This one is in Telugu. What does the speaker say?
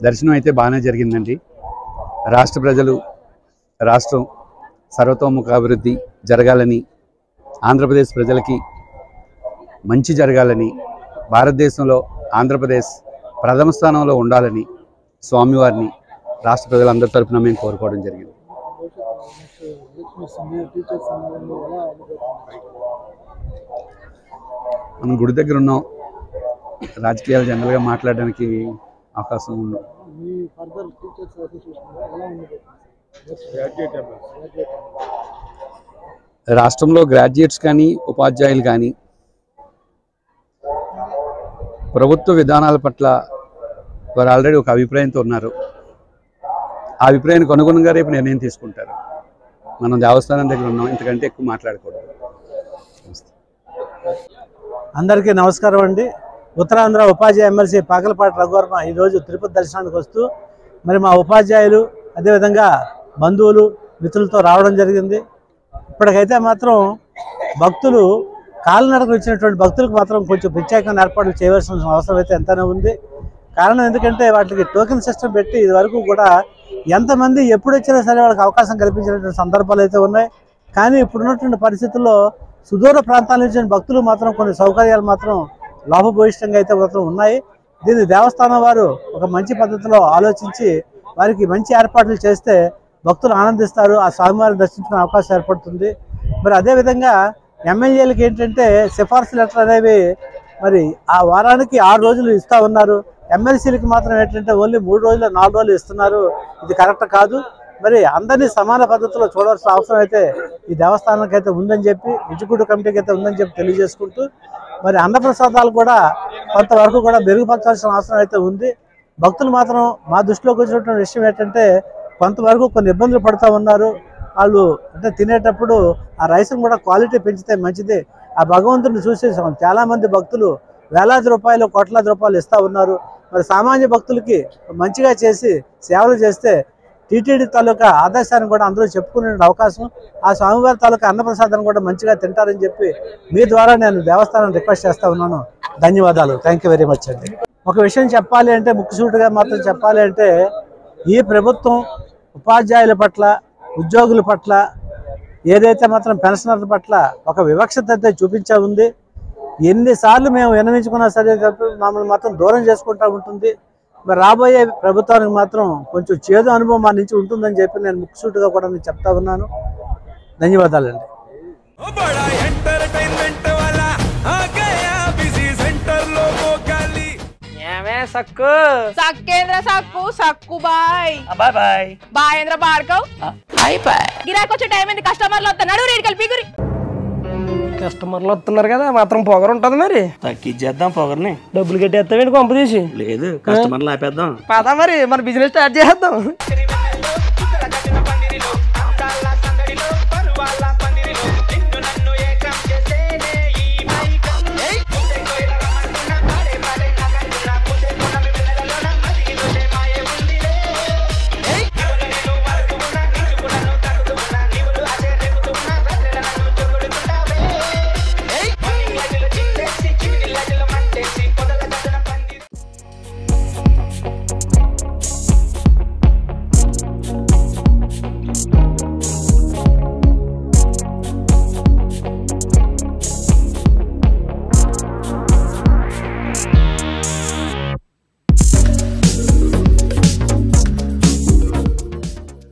దర్శనం అయితే బాగానే జరిగిందండి. రాష్ట్ర ప్రజలు రాష్ట్రం సర్వతోముఖాభివృద్ధి జరగాలని, ఆంధ్రప్రదేశ్ ప్రజలకి మంచి జరగాలని, భారతదేశంలో ఆంధ్రప్రదేశ్ ప్రథమ స్థానంలో ఉండాలని స్వామివారిని రాష్ట్ర ప్రజలందరి తరఫున మేము కోరుకోవడం జరిగింది. మనం గుడి దగ్గర ఉన్నాం, రాజకీయాలు జనరల్గా మాట్లాడడానికి అవకాశం ఉంది. రాష్ట్రంలో గ్రాడ్యుయేట్స్ కానీ ఉపాధ్యాయులు కానీ ప్రభుత్వ విధానాల పట్ల వారు ఆల్రెడీ ఒక అభిప్రాయంతో ఉన్నారు. ఆ అభిప్రాయానికి అనుగుణంగా రేపు నిర్ణయం తీసుకుంటారు. మనం దేవస్థానం దగ్గర ఉన్నాం, ఇంతకంటే ఎక్కువ మాట్లాడకూడదు. అందరికీ నమస్కారం అండి. ఉత్తరాంధ్ర ఉపాధ్యాయ ఎమ్మెల్సీ పాకలపాటి రఘువర్మ ఈరోజు తిరుపతి దర్శనానికి వస్తూ మరి మా ఉపాధ్యాయులు అదేవిధంగా బంధువులు మిత్రులతో రావడం జరిగింది. ఇప్పటికైతే మాత్రం భక్తులు కాలినడకలు వచ్చినటువంటి భక్తులకు మాత్రం కొంచెం ప్రత్యేకమైన ఏర్పాట్లు చేయవలసిన అవసరం అయితే ఎంతైనా ఉంది. కారణం ఎందుకంటే వాటికి టోకెన్ సిస్టమ్ పెట్టి ఇది వరకు కూడా ఎంతమంది ఎప్పుడు వచ్చినా సరే వాళ్ళకి అవకాశం కల్పించినటువంటి సందర్భాలు అయితే ఉన్నాయి. కానీ ఇప్పుడున్నటువంటి పరిస్థితుల్లో సుదూర ప్రాంతాల నుంచి భక్తులు మాత్రం కొన్ని సౌకర్యాలు మాత్రం లాభభూయిష్టంగా అయితే మాత్రం ఉన్నాయి. దీన్ని దేవస్థానం వారు ఒక మంచి పద్ధతిలో ఆలోచించి వారికి మంచి ఏర్పాట్లు చేస్తే భక్తులు ఆనందిస్తారు, ఆ స్వామివారిని దర్శించుకునే అవకాశం ఏర్పడుతుంది. మరి అదేవిధంగా ఎమ్మెల్యేలకు ఏంటంటే సిఫార్సు లెటర్ అనేవి మరి ఆ వారానికి 6 రోజులు ఇస్తూ ఉన్నారు. ఎమ్మెల్సీలకు మాత్రం ఏంటంటే ఓన్లీ 3 రోజులు 4 రోజులు ఇస్తున్నారు. ఇది కరెక్ట్ కాదు. మరి అందరినీ సమాన పద్ధతిలో చూడాల్సిన అవసరం అయితే ఈ దేవస్థానానికి అయితే ఉందని చెప్పి, ఎగ్జిక్యూటివ్ కమిటీకి అయితే ఉందని చెప్పి తెలియజేసుకుంటూ మరి అన్నప్రసాదాలు కూడా కొంతవరకు కూడా మెరుగుపరచాల్సిన అవసరం అయితే ఉంది. భక్తులు మాత్రం మా దృష్టిలోకి వచ్చినటువంటి విషయం ఏంటంటే కొంతవరకు కొన్ని ఇబ్బందులు పడుతూ ఉన్నారు. వాళ్ళు అంటే తినేటప్పుడు ఆ రైస్ని కూడా క్వాలిటీ పెంచితే మంచిది. ఆ భగవంతుడిని చూసి చాలామంది భక్తులు వేలాది రూపాయలు కోట్లాది రూపాయలు ఇస్తూ ఉన్నారు. మరి సామాన్య భక్తులకి మంచిగా చేసి సేవలు చేస్తే టీటీడీ తాలూకా ఆదేశాన్ని కూడా అందరూ చెప్పుకునే అవకాశం, ఆ స్వామివారి తాలూకా అన్నప్రసాదాన్ని కూడా మంచిగా తింటారని చెప్పి మీ ద్వారా నేను దేవస్థానం రిక్వెస్ట్ చేస్తూ ఉన్నాను. ధన్యవాదాలు. థ్యాంక్ యూ వెరీ మచ్ అండి. ఒక విషయం చెప్పాలి అంటే, ముక్కుసూటిగా మాత్రం చెప్పాలి అంటే, ఈ ప్రభుత్వం ఉపాధ్యాయుల పట్ల, ఉద్యోగుల పట్ల, ఏదైతే మాత్రం పెన్షనర్ల పట్ల ఒక వివక్షత అయితే చూపించా ఉంది. ఎన్నిసార్లు మేము విన్నవించుకున్నా సరే మమ్మల్ని మాత్రం దూరం చేసుకుంటూ ఉంటుంది. మరి రాబోయే ప్రభుత్వానికి మాత్రం కొంచెం చేదు అనుభవం మా నుంచి ఉంటుందని చెప్పి నేను ముక్కుసూటిగా కూడా నేను చెప్తా ఉన్నాను. ధన్యవాదాలండి. సక్కు సక్కేంద్ర సక్కు సక్కు బాయ్ బాయ్ బాయ్ బాయేంద్ర బార్కవ్ బాయ్ బాయ్. గిరాకి వచ్చే టైం ఏంది? కస్టమర్లు వస్తున్నాడు, రేటు కలిపి గురి. కస్టమర్లు వస్తున్నారు కదా, మాత్రం పొగరు ఉంటది. మరి తగ్గించేద్దాం పొగర్ని. డబ్బులు కట్టేస్తావేంటి కొంప తీసి? లేదు, కస్టమర్లు ఆపేద్దాం. పదా మరి మన బిజినెస్ స్టార్ట్ చేద్దాం.